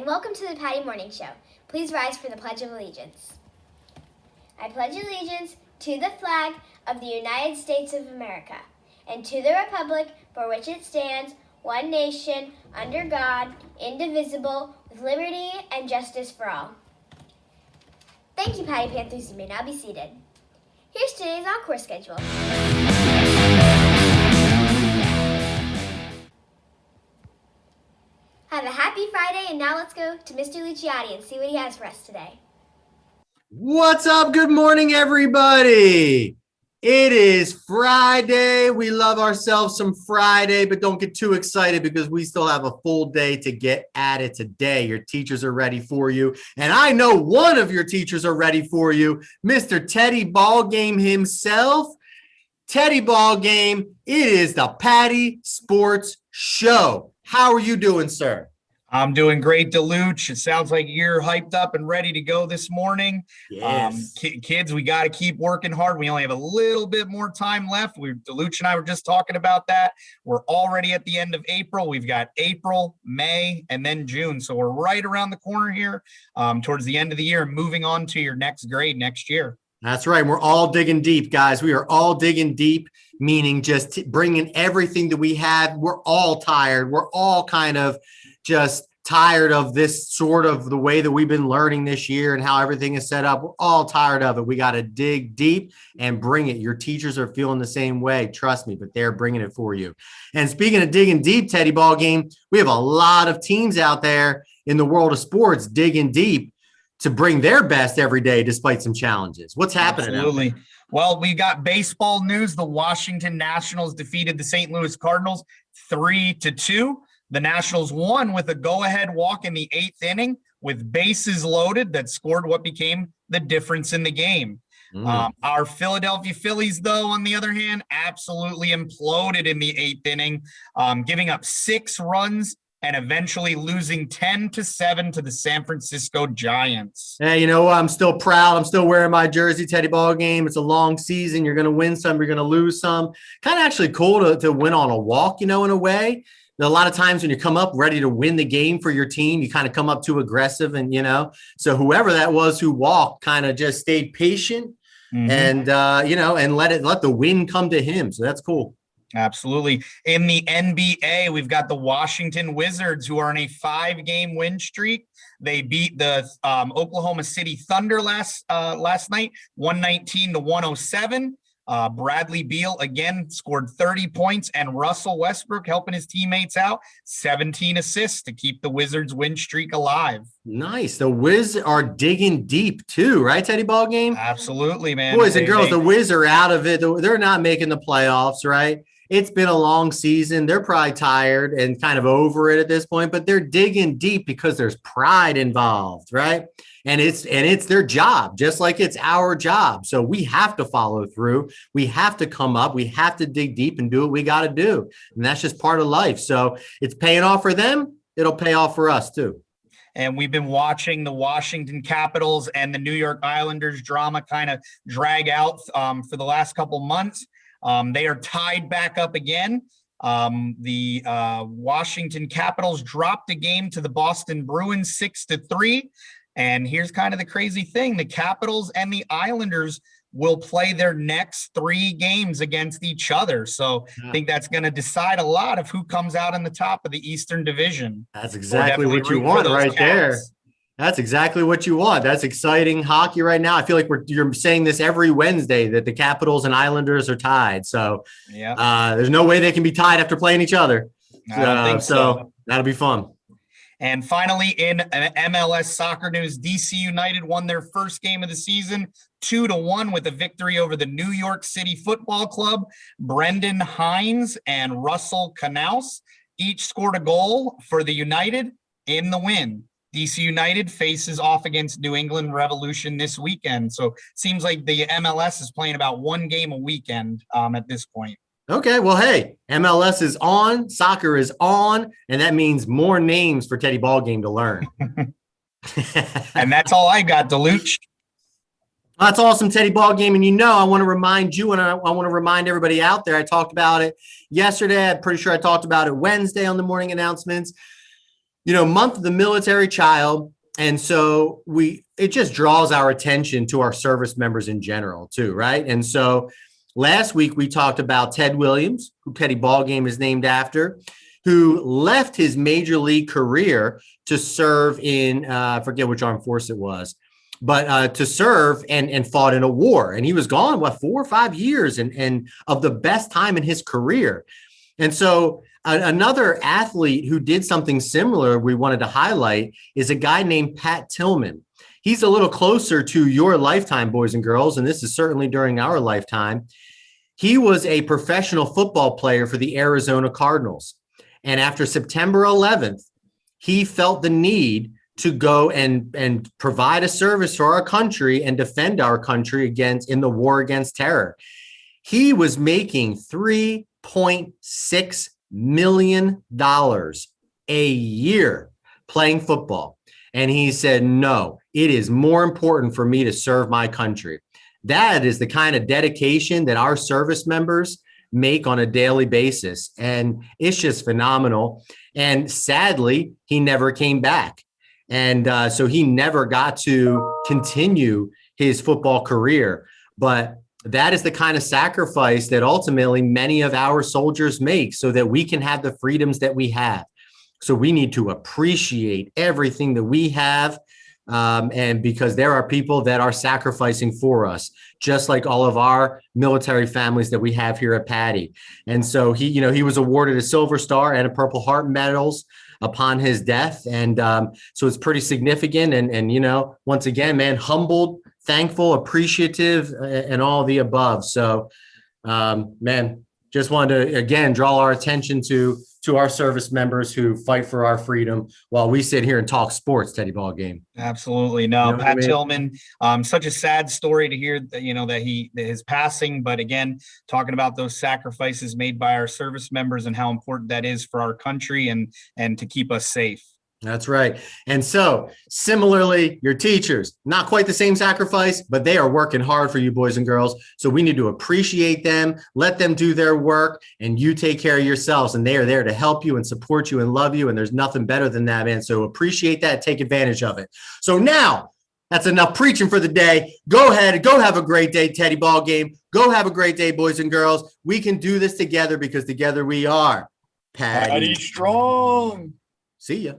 and welcome to the Pattie Morning Show. Please rise for the Pledge of Allegiance. I pledge allegiance to the flag of the United States of America, and to the republic for which it stands, one nation, under God, indivisible, with liberty and justice for all. Thank you, Pattie Panthers. You may now be seated. Here's today's encore schedule. Have a happy Friday, and now let's go to Mr. Luciati and see what he has for us today. What's up? Good morning, everybody. It is Friday. We love ourselves some Friday, but don't get too excited because we still have a full day to get at it today. Your teachers are ready for you, and I know one of your teachers are ready for you, Mr. Teddy Ballgame himself. Teddy Ballgame, it is the Pattie Sports Show. How are you doing, sir? I'm doing great, Deluch. It sounds like you're hyped up and ready to go this morning. Yes. Kids, we got to keep working hard. We only have a little bit more time left. Deluch and I were just talking about that. We're already at the end of April. We've got April, May, and then June. So we're right around the corner here towards the end of the year, moving on to your next grade next year. That's right. We're all digging deep, guys. We are all digging deep, meaning just bringing everything that we have. We're all tired. We're all kind of just tired of this sort of the way that we've been learning this year and how everything is set up. We're all tired of it. We got to dig deep and bring it. Your teachers are feeling the same way. Trust me, but they're bringing it for you. And speaking of digging deep, Teddy Ballgame, we have a lot of teams out there in the world of sports digging deep to bring their best every day despite some challenges. What's happening? Absolutely. Well, we got baseball news. The Washington Nationals defeated the St. Louis Cardinals 3-2. The Nationals won with a go-ahead walk in the 8th inning with bases loaded that scored what became the difference in the game. Our Philadelphia Phillies, though, on the other hand, absolutely imploded in the 8th inning, giving up 6 runs and eventually losing 10-7 to the San Francisco Giants. Hey, you know what? I'm still proud. I'm still wearing my jersey, Teddy Ballgame. It's a long season. You're going to win some. You're going to lose some. Kind of actually cool to win on a walk, in a way. A lot of times when you come up ready to win the game for your team, you kind of come up too aggressive and, so whoever that was who walked kind of just stayed patient and, and let the win come to him. So that's cool. Absolutely. In the NBA, we've got the Washington Wizards, who are on a 5-game win streak. They beat the Oklahoma City Thunder last night, 119-107. Bradley Beal again scored 30 points, and Russell Westbrook helping his teammates out, 17 assists to keep the Wizards win streak alive. Nice. The Wiz are digging deep too, right, Teddy Ballgame? Absolutely, man. Boys and girls, the Wiz are out of it. They're not making the playoffs, right? It's been a long season. They're probably tired and kind of over it at this point, but they're digging deep because there's pride involved, right? And it's their job, just like it's our job. So we have to follow through. We have to come up. We have to dig deep and do what we got to do. And that's just part of life. So it's paying off for them. It'll pay off for us too. And we've been watching the Washington Capitals and the New York Islanders drama kind of drag out for the last couple months. They are tied back up again. The Washington Capitals dropped a game to the Boston Bruins 6-3. And here's kind of the crazy thing. The Capitals and the Islanders will play their next 3 games against each other. So I think that's going to decide a lot of who comes out on the top of the Eastern Division. That's exactly what you want right there. That's exactly what you want. That's exciting hockey right now. I feel like you're saying this every Wednesday that the Capitals and Islanders are tied. So there's no way they can be tied after playing each other. I don't think so. That'll be fun. And finally, in MLS soccer news, DC United won their first game of the season 2-1 with a victory over the New York City Football Club. Brendan Hines and Russell Canouse each scored a goal for the United in the win. DC United faces off against New England Revolution this weekend. So it seems like the MLS is playing about 1 game a weekend at this point. Okay, well, hey, MLS is on, soccer is on, and that means more names for Teddy Ballgame to learn. And that's all I got, Deluch. That's awesome, Teddy Ballgame. And I want to remind you, and I want to remind everybody out there, I talked about it yesterday. I'm pretty sure I talked about it Wednesday on the morning announcements. month of the military child. And so it just draws our attention to our service members in general too, right? And so last week we talked about Ted Williams, who Petty Ballgame is named after, who left his major league career to serve in, I forget which armed force it was, but to serve and fought in a war. And he was gone, 4 or 5 years and of the best time in his career. And so another athlete who did something similar we wanted to highlight is a guy named Pat Tillman. He's a little closer to your lifetime, boys and girls, and this is certainly during our lifetime. He was a professional football player for the Arizona Cardinals. And after September 11th, he felt the need to go and provide a service for our country and defend our country in the war against terror. He was making $3.6 million a year playing football. And he said, no, it is more important for me to serve my country. That is the kind of dedication that our service members make on a daily basis. And it's just phenomenal. And sadly, he never came back. And so he never got to continue his football career. But that is the kind of sacrifice that ultimately many of our soldiers make so that we can have the freedoms that we have. So we need to appreciate everything that we have. And because there are people that are sacrificing for us, just like all of our military families that we have here at Pattie. And so he was awarded a Silver Star and a Purple Heart medals upon his death. And so it's pretty significant. And once again, man, humbled, thankful, appreciative, and all the above. So, man, just wanted to, again, draw our attention to our service members who fight for our freedom while we sit here and talk sports, Teddy Ballgame. Absolutely. No, Pat I mean? Tillman, such a sad story to hear that, that his passing, but again, talking about those sacrifices made by our service members and how important that is for our country and to keep us safe. That's right. And so similarly, your teachers, not quite the same sacrifice, but they are working hard for you, boys and girls. So we need to appreciate them, let them do their work, and you take care of yourselves. And they are there to help you and support you and love you. And there's nothing better than that, man. So appreciate that. Take advantage of it. So now that's enough preaching for the day. Go ahead. Go have a great day, Teddy Ballgame. Go have a great day, boys and girls. We can do this together because together we are Pattie Strong. See ya.